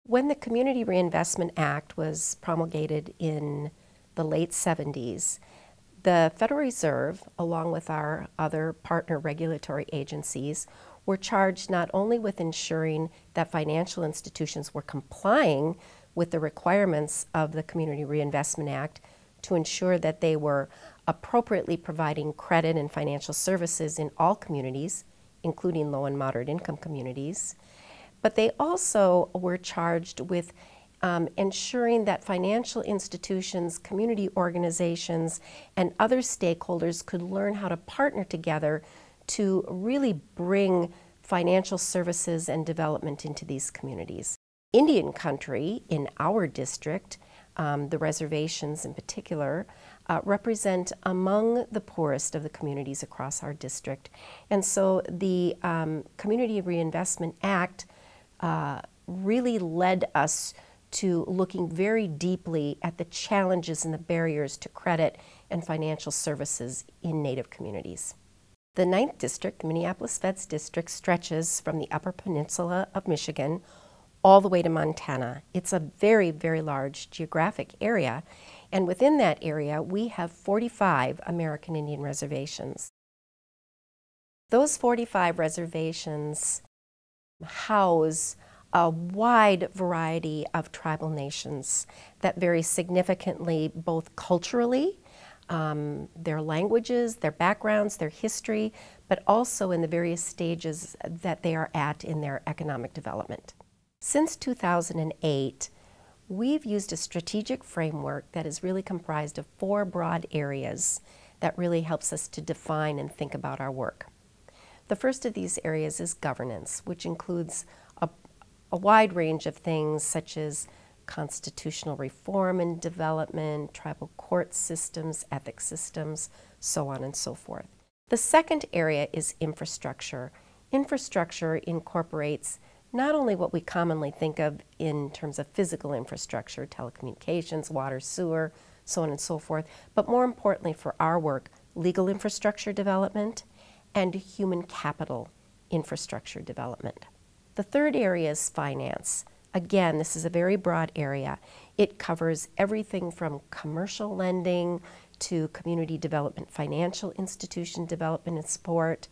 When the Community Reinvestment Act was promulgated in the late 70s, the Federal Reserve, along with our other partner regulatory agencies, were charged not only with ensuring that financial institutions were complying with the requirements of the Community Reinvestment Act to ensure that they were appropriately providing credit and financial services in all communities, including low and moderate income communities, but they also were charged with ensuring that financial institutions, community organizations, and other stakeholders could learn how to partner together to really bring financial services and development into these communities. Indian country in our district, the reservations in particular, represent among the poorest of the communities across our district. And so the Community Reinvestment Act really led us to looking very deeply at the challenges and the barriers to credit and financial services in Native communities. The 9th District, Minneapolis Fed's district, stretches from the Upper Peninsula of Michigan all the way to Montana. It's a very, very large geographic area, and within that area we have 45 American Indian reservations. Those 45 reservations house a wide variety of tribal nations that vary significantly both culturally, their languages, their backgrounds, their history, but also in the various stages that they are at in their economic development. Since 2008, we've used a strategic framework that is really comprised of 4 broad areas that really helps us to define and think about our work. The first of these areas is governance, which includes a wide range of things such as constitutional reform and development, tribal court systems, ethics systems, so on and so forth. The second area is infrastructure. Infrastructure incorporates not only what we commonly think of in terms of physical infrastructure, telecommunications, water, sewer, so on and so forth, but more importantly for our work, legal infrastructure development and human capital infrastructure development. The third area is finance. Again, this is a very broad area. It covers everything from commercial lending to community development, financial institution development and support,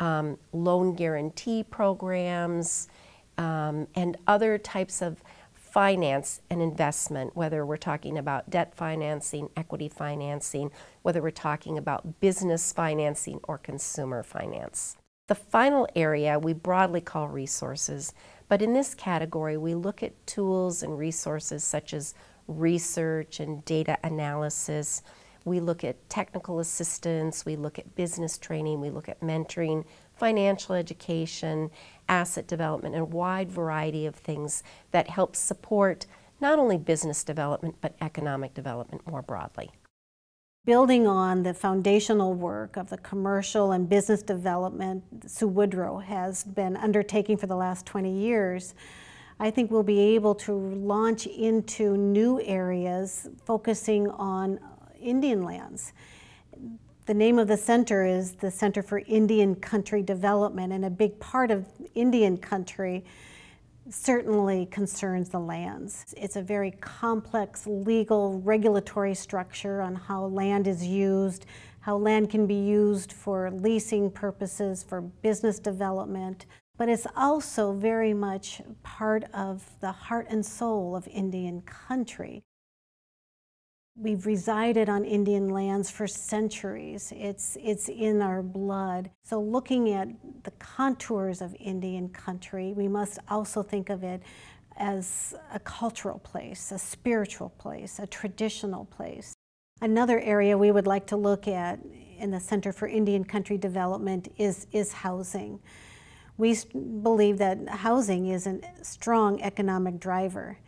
loan guarantee programs, and other types of finance and investment, whether we're talking about debt financing, equity financing, whether we're talking about business financing or consumer finance. The final area we broadly call resources, but in this category we look at tools and resources such as research and data analysis. We look at technical assistance, we look at business training, we look at mentoring, financial education, asset development, and a wide variety of things that help support not only business development but economic development more broadly. Building on the foundational work of the commercial and business development Sue Woodrow has been undertaking for the last 20 years, I think we'll be able to launch into new areas focusing on Indian lands. The name of the center is the Center for Indian Country Development, and a big part of Indian country certainly concerns the lands. It's a very complex legal regulatory structure on how land is used, how land can be used for leasing purposes, for business development, but it's also very much part of the heart and soul of Indian country. We've resided on Indian lands for centuries. It's in our blood. So looking at the contours of Indian country, we must also think of it as a cultural place, a spiritual place, a traditional place. Another area we would like to look at in the Center for Indian Country Development is housing. We believe that housing is a strong economic driver,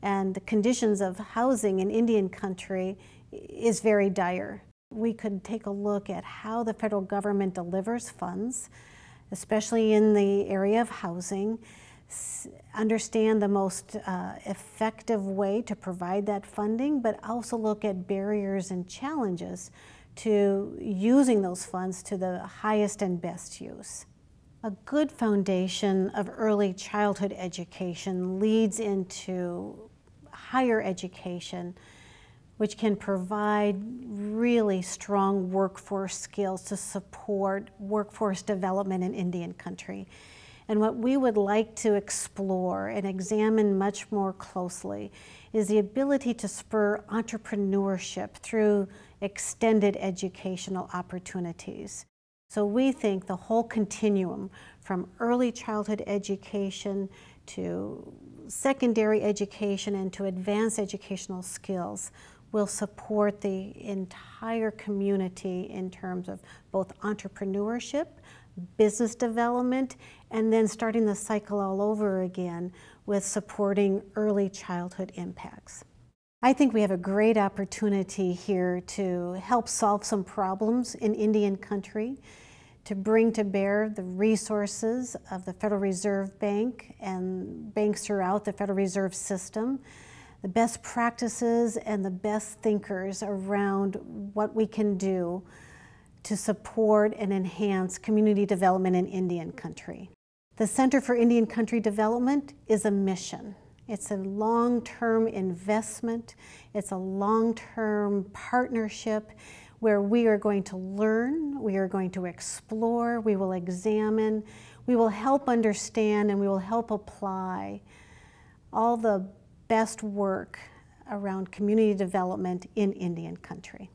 and the conditions of housing in Indian country is very dire. We could take a look at how the federal government delivers funds, especially in the area of housing, understand the most effective way to provide that funding, but also look at barriers and challenges to using those funds to the highest and best use. A good foundation of early childhood education leads into higher education, which can provide really strong workforce skills to support workforce development in Indian country. And what we would like to explore and examine much more closely is the ability to spur entrepreneurship through extended educational opportunities. So we think the whole continuum from early childhood education to secondary education and to advanced educational skills will support the entire community in terms of both entrepreneurship, business development, and then starting the cycle all over again with supporting early childhood impacts. I think we have a great opportunity here to help solve some problems in Indian country, to bring to bear the resources of the Federal Reserve Bank and banks throughout the Federal Reserve System, the best practices and the best thinkers around what we can do to support and enhance community development in Indian country. The Center for Indian Country Development is a mission. It's a long-term investment. It's a long-term partnership where we are going to learn, we are going to explore, we will examine, we will help understand, and we will help apply all the best work around community development in Indian country.